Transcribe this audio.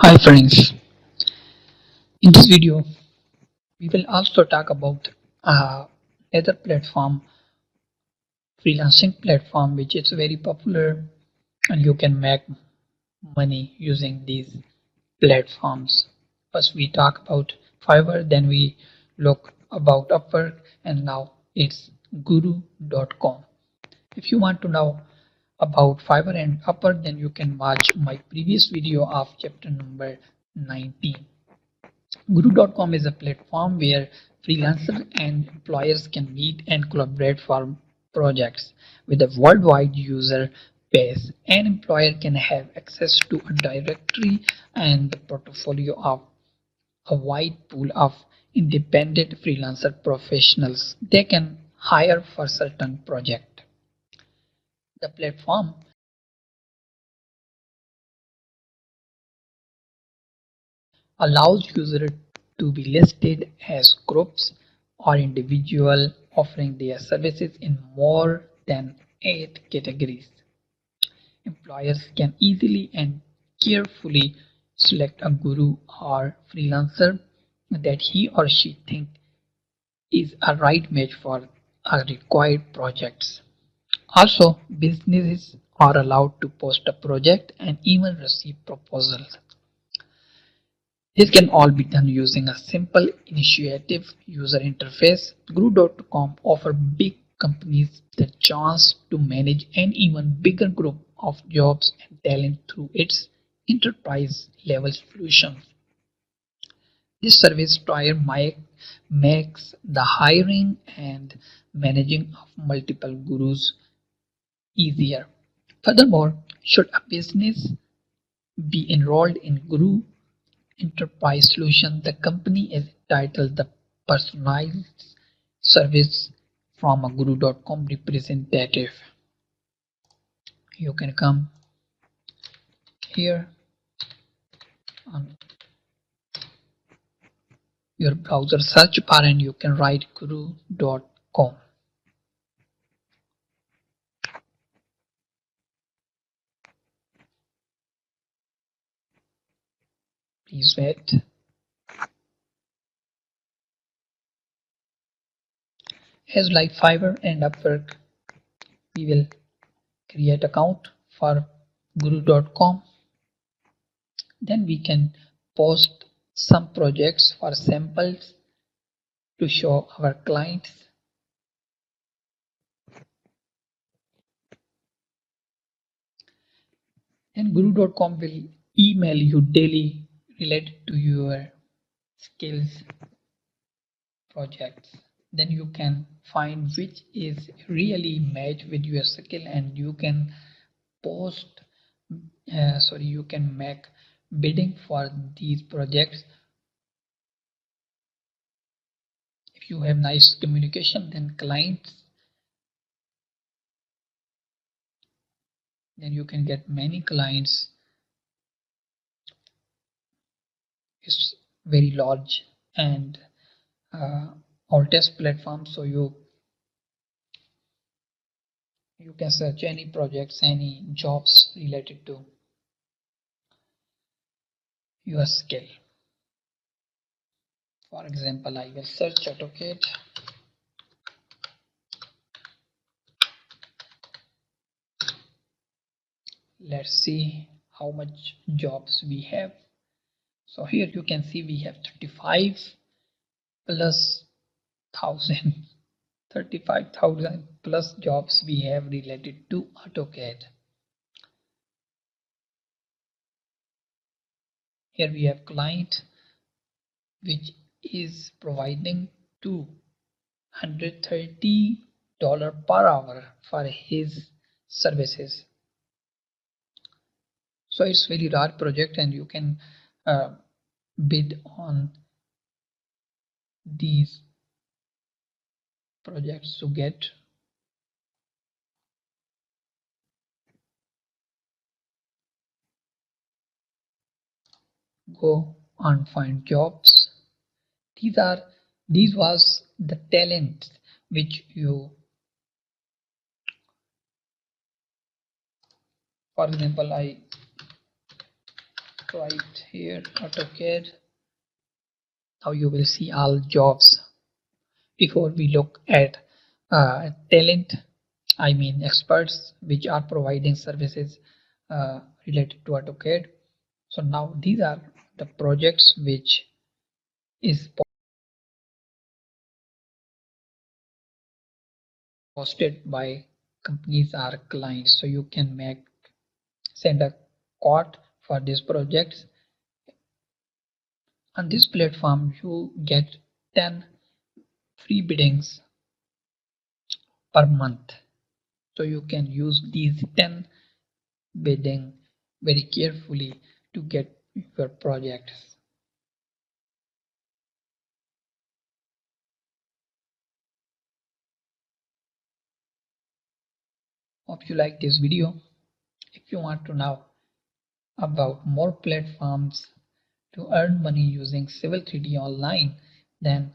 Hi friends, in this video we will also talk about another platform, freelancing platform, which is very popular and you can make money using these platforms. First we talk about Fiverr, then we look about Upwork, and now it's guru.com. If you want to know about Fiverr and Upwork, then you can watch my previous video of chapter number 19. Guru.com is a platform where freelancers and employers can meet and collaborate for projects. With a worldwide user base, an employer can have access to a directory and the portfolio of a wide pool of independent freelancer professionals they can hire for certain project. The platform allows users to be listed as groups or individuals offering their services in more than 8 categories. Employers can easily and carefully select a guru or freelancer that he or she thinks is a right match for a required projects. Also, businesses are allowed to post a project and even receive proposals. This can all be done using a simple intuitive user interface. Guru.com offers big companies the chance to manage an even bigger group of jobs and talent through its enterprise level solutions. This service tier makes the hiring and managing of multiple gurus easier. Furthermore, should a business be enrolled in Guru Enterprise Solution, the company is entitled the personalized service from a guru.com representative. You can come here on your browser search bar and you can write guru.com. Please wait. As like Fiverr and Upwork, we will create account for guru.com. Then we can post some projects for samples to show our clients. And guru.com will email you daily related to your skills projects. Then you can find which is really match with your skill and you can post you can make bidding for these projects. If you have nice communication, then you can get many clients. It's very large and Autodesk platform, so you can search any projects, any jobs related to your skill. For example, I will search AutoCAD. Let's see how much jobs we have. So here you can see we have 35 plus 1000 35,000 plus jobs we have related to AutoCAD. Here we have client which is providing $230 per hour for his services. So it's very rare project and you can bid on these projects to get go and find jobs. These was the talent which you, for example, I right here AutoCAD. Now you will see all jobs. Before we look at talent, I mean experts which are providing services related to AutoCAD. So now these are the projects which is posted by companies or clients. So you can send a quote for these projects. On this platform you get 10 free biddings per month. So you can use these 10 bidding very carefully to get your projects. Hope you like this video. If you want to know about more platforms to earn money using Civil 3D online, then